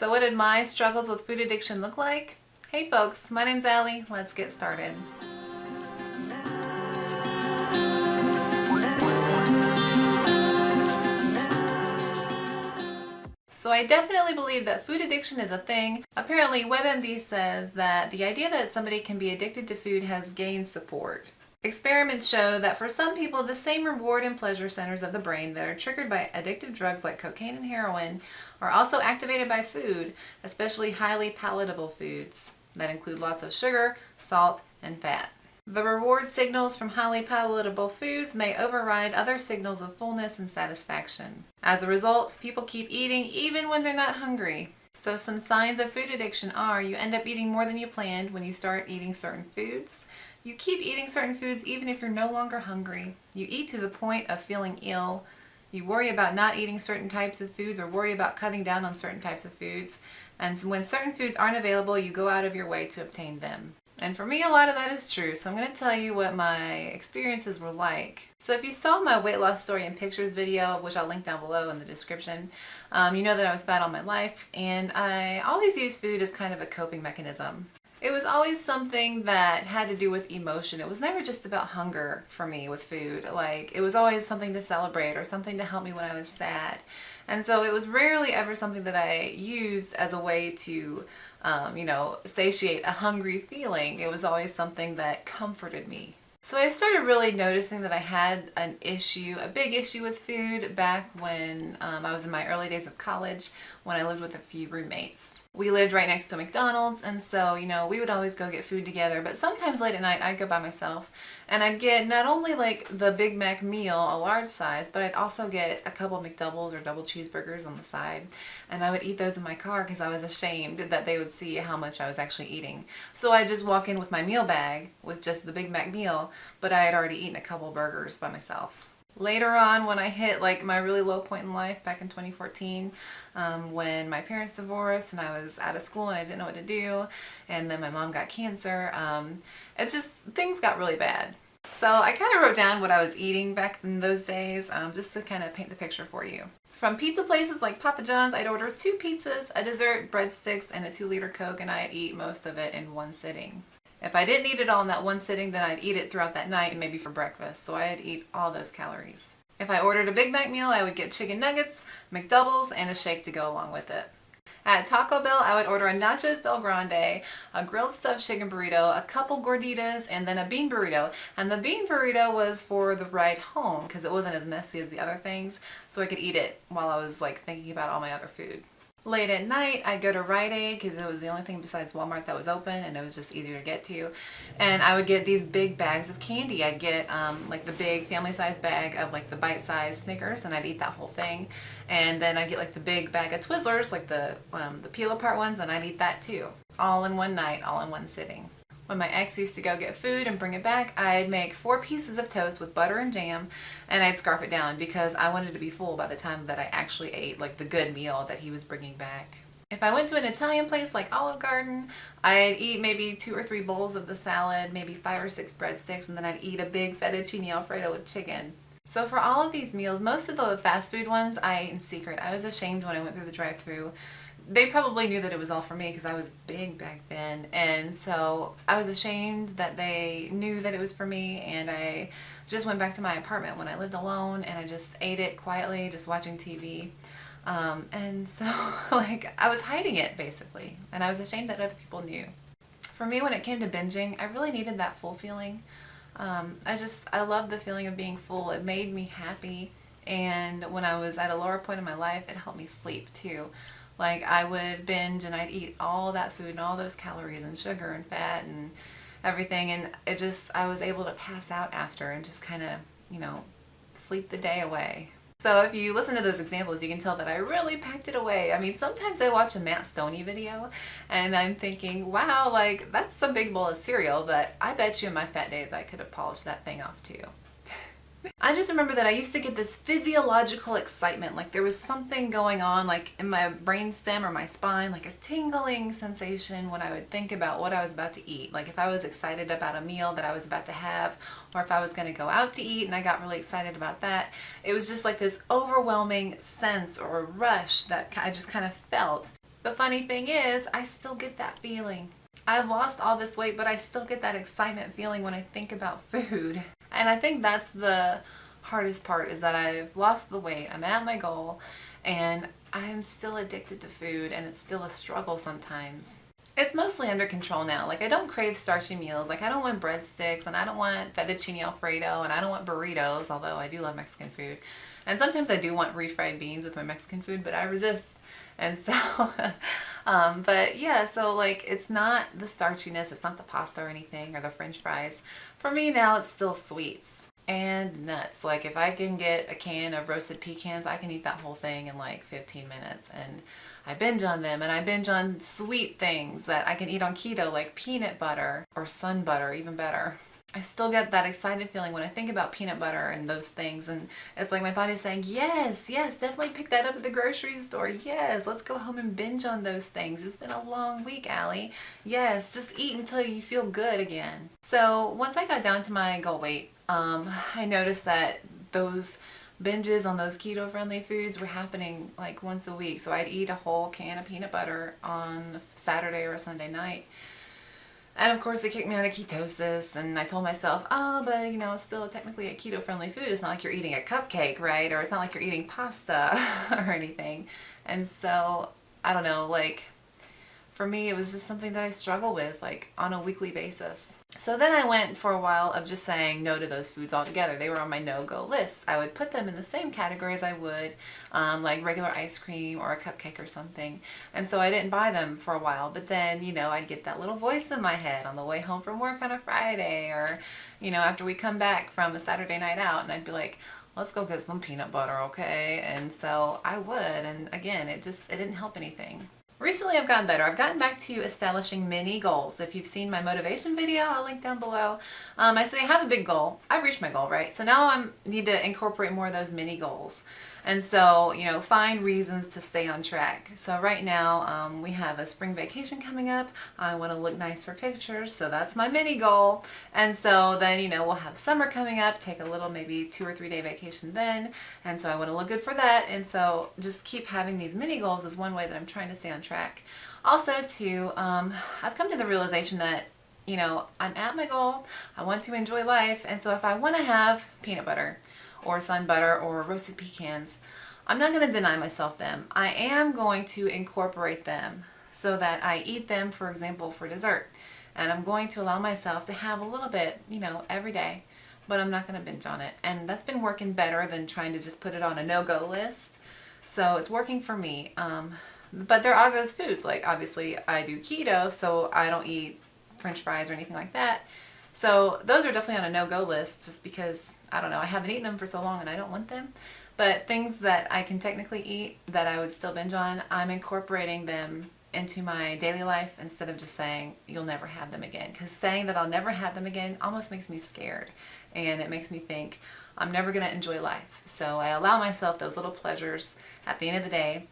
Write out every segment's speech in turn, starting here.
So what did my struggles with food addiction look like? Hey folks, my name's Allie. Let's get started. So I definitely believe that food addiction is a thing. Apparently WebMD says that the idea that somebody can be addicted to food has gained support. Experiments show that for some people, the same reward and pleasure centers of the brain that are triggered by addictive drugs like cocaine and heroin are also activated by food, especially highly palatable foods that include lots of sugar, salt, and fat. The reward signals from highly palatable foods may override other signals of fullness and satisfaction. As a result, people keep eating even when they're not hungry. So some signs of food addiction are you end up eating more than you planned when you start eating certain foods. You keep eating certain foods even if you're no longer hungry. You eat to the point of feeling ill. You worry about not eating certain types of foods or worry about cutting down on certain types of foods. And when certain foods aren't available, you go out of your way to obtain them. And for me, a lot of that is true. So I'm going to tell you what my experiences were like. So if you saw my weight loss story and pictures video, which I'll link down below in the description, you know that I was fat all my life. And I always used food as kind of a coping mechanism. It was always something that had to do with emotion. It was never just about hunger for me with food. Like, it was always something to celebrate or something to help me when I was sad. And so it was rarely ever something that I used as a way to, satiate a hungry feeling. It was always something that comforted me. So I started really noticing that I had a big issue with food back when I was in my early days of college when I lived with a few roommates. We lived right next to a McDonald's, and so, we would always go get food together, but sometimes late at night I'd go by myself, and I'd get not only like the Big Mac meal, a large size, but I'd also get a couple McDoubles or double cheeseburgers on the side, and I would eat those in my car because I was ashamed that they would see how much I was actually eating. So I'd just walk in with my meal bag with just the Big Mac meal, but I had already eaten a couple burgers by myself. Later on, when I hit like my really low point in life back in 2014, when my parents divorced and I was out of school and I didn't know what to do, and then my mom got cancer, things got really bad. So I kind of wrote down what I was eating back in those days, just to kind of paint the picture for you. From pizza places like Papa John's, I'd order 2 pizzas, a dessert, breadsticks, and a 2-liter Coke, and I'd eat most of it in one sitting. If I didn't eat it all in that one sitting, then I'd eat it throughout that night and maybe for breakfast, so I'd eat all those calories. If I ordered a Big Mac meal, I would get chicken nuggets, McDoubles, and a shake to go along with it. At Taco Bell, I would order a Nachos Bel Grande, a grilled stuffed chicken burrito, a couple gorditas, and then a bean burrito. And the bean burrito was for the ride home because it wasn't as messy as the other things, so I could eat it while I was thinking about all my other food. Late at night, I'd go to Rite Aid because it was the only thing besides Walmart that was open and it was just easier to get to. And I would get these big bags of candy. I'd get the big family-sized bag of the bite-sized Snickers, and I'd eat that whole thing. And then I'd get the big bag of Twizzlers, the peel-apart ones, and I'd eat that too. All in one night, all in one sitting. When my ex used to go get food and bring it back, I'd make 4 pieces of toast with butter and jam, and I'd scarf it down because I wanted to be full by the time that I actually ate the good meal that he was bringing back. If I went to an Italian place like Olive Garden, I'd eat maybe 2 or 3 bowls of the salad, maybe 5 or 6 breadsticks, and then I'd eat a big fettuccine alfredo with chicken. So for all of these meals, most of the fast food ones I ate in secret. I was ashamed when I went through the drive-thru. They probably knew that it was all for me because I was big back then, and so I was ashamed that they knew that it was for me, and I just went back to my apartment when I lived alone and I just ate it quietly, just watching TV. And so I was hiding it basically, and I was ashamed that other people knew. For me, when it came to binging, I really needed that full feeling. I loved the feeling of being full. It made me happy, and when I was at a lower point in my life, it helped me sleep too. I would binge and I'd eat all that food and all those calories and sugar and fat and everything, and I was able to pass out after and just kind of, sleep the day away. So if you listen to those examples, you can tell that I really packed it away. I mean, sometimes I watch a Matt Stoney video and I'm thinking, wow, that's a big bowl of cereal, but I bet you in my fat days I could have polished that thing off too. I just remember that I used to get this physiological excitement, there was something going on in my brainstem or my spine, a tingling sensation when I would think about what I was about to eat. If I was excited about a meal that I was about to have, or if I was going to go out to eat and I got really excited about that, it was just this overwhelming sense or rush that I just kind of felt. The funny thing is, I still get that feeling. I've lost all this weight, but I still get that excitement feeling when I think about food. And I think that's the hardest part, is that I've lost the weight, I'm at my goal, and I'm still addicted to food, and it's still a struggle sometimes. It's mostly under control now. Like, I don't crave starchy meals. Like, I don't want breadsticks, and I don't want fettuccine alfredo, and I don't want burritos, although I do love Mexican food. And sometimes I do want refried beans with my Mexican food, but I resist. And so, but yeah, so like, it's not the starchiness, it's not the pasta or anything, or the French fries. For me now, it's still sweets and nuts. Like, if I can get a can of roasted pecans, I can eat that whole thing in like 15 minutes. And I binge on them, and I binge on sweet things that I can eat on keto, like peanut butter or sun butter, even better. I still get that excited feeling when I think about peanut butter and those things, and it's like my body's saying, yes, yes, definitely pick that up at the grocery store. Yes, let's go home and binge on those things. It's been a long week, Allie. Yes, just eat until you feel good again. So once I got down to my goal weight, I noticed that those binges on those keto-friendly foods were happening like once a week. So I'd eat a whole can of peanut butter on Saturday or a Sunday night. And of course, it kicked me out of ketosis, and I told myself, oh, but you know, it's still technically a keto-friendly food. It's not like you're eating a cupcake, right? Or it's not like you're eating pasta or anything. And so, I don't know, like, for me, it was just something that I struggle with, like, on a weekly basis. So then I went for a while of just saying no to those foods altogether. They were on my no-go list. I would put them in the same category as I would like regular ice cream or a cupcake or something. And so I didn't buy them for a while. But then, you know, I'd get that little voice in my head on the way home from work on a Friday, or, you know, after we come back from a Saturday night out, and I'd be like, let's go get some peanut butter, okay? And so I would, and again, it didn't help anything. Recently, I've gotten better. I've gotten back to establishing mini goals. If you've seen my motivation video, I'll link down below. I say I have a big goal. I've reached my goal, right? So now I need to incorporate more of those mini goals. And so, you know, find reasons to stay on track. So right now, we have a spring vacation coming up. I want to look nice for pictures, so that's my mini goal. And so then, you know, we'll have summer coming up, take a little maybe 2 or 3 day vacation then. And so I want to look good for that. And so just keep having these mini goals is one way that I'm trying to stay on track. Also, too, I've come to the realization that, you know, I'm at my goal. I want to enjoy life. And so if I want to have peanut butter or sun butter or roasted pecans, I'm not going to deny myself them. I am going to incorporate them so that I eat them, for example, for dessert. And I'm going to allow myself to have a little bit, you know, every day, but I'm not going to binge on it. And that's been working better than trying to just put it on a no-go list. So it's working for me. But there are those foods, like obviously I do keto, so I don't eat French fries or anything like that. So those are definitely on a no-go list, just because, I don't know, I haven't eaten them for so long and I don't want them. But things that I can technically eat that I would still binge on, I'm incorporating them into my daily life instead of just saying you'll never have them again. Because saying that I'll never have them again almost makes me scared, and it makes me think I'm never going to enjoy life. So I allow myself those little pleasures at the end of the day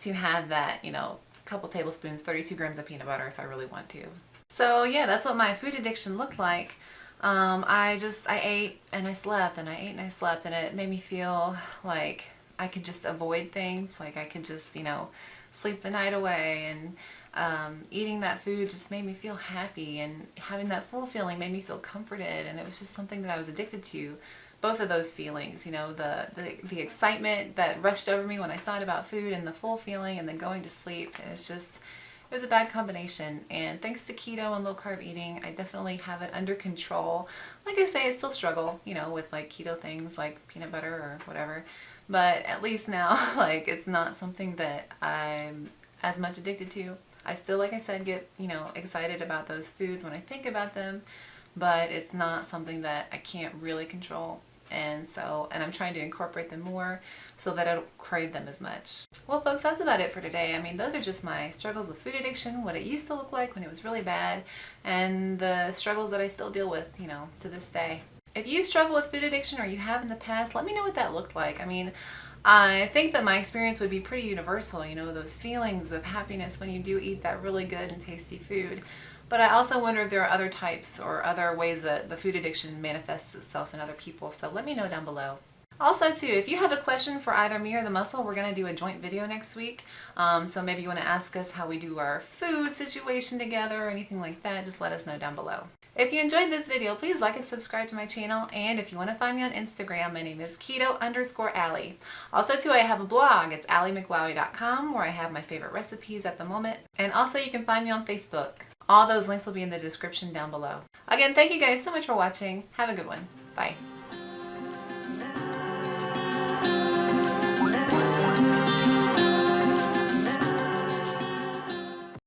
to have that, you know, a couple tablespoons, 32 grams of peanut butter if I really want to. So yeah, that's what my food addiction looked like. I ate and I slept, and I ate and I slept, and it made me feel like I could just avoid things, like I could just, you know, sleep the night away, and eating that food just made me feel happy, and having that full feeling made me feel comforted, and it was just something that I was addicted to. Both of those feelings, you know, the excitement that rushed over me when I thought about food, and the full feeling, and then going to sleep, and it was a bad combination. And thanks to keto and low carb eating, I definitely have it under control. Like I say, I still struggle, you know, with like keto things like peanut butter or whatever, but at least now, like, it's not something that I'm as much addicted to. I still, like I said, get, you know, excited about those foods when I think about them, but it's not something that I can't really control. And I'm trying to incorporate them more so that I don't crave them as much. Well, folks, that's about it for today. I mean, those are just my struggles with food addiction, what it used to look like when it was really bad, and the struggles that I still deal with, you know, to this day. If you struggle with food addiction, or you have in the past, let me know what that looked like. I mean, I think that my experience would be pretty universal, you know, those feelings of happiness when you do eat that really good and tasty food. But I also wonder if there are other types or other ways that the food addiction manifests itself in other people. So let me know down below. Also too, if you have a question for either me or the muscle, we're going to do a joint video next week. So maybe you want to ask us how we do our food situation together or anything like that, just let us know down below. If you enjoyed this video, please like and subscribe to my channel. And if you want to find me on Instagram, my name is keto_Ally. Also too, I have a blog. It's AllyMcWowie.com where I have my favorite recipes at the moment. And also you can find me on Facebook. All those links will be in the description down below. Again, thank you guys so much for watching. Have a good one. Bye.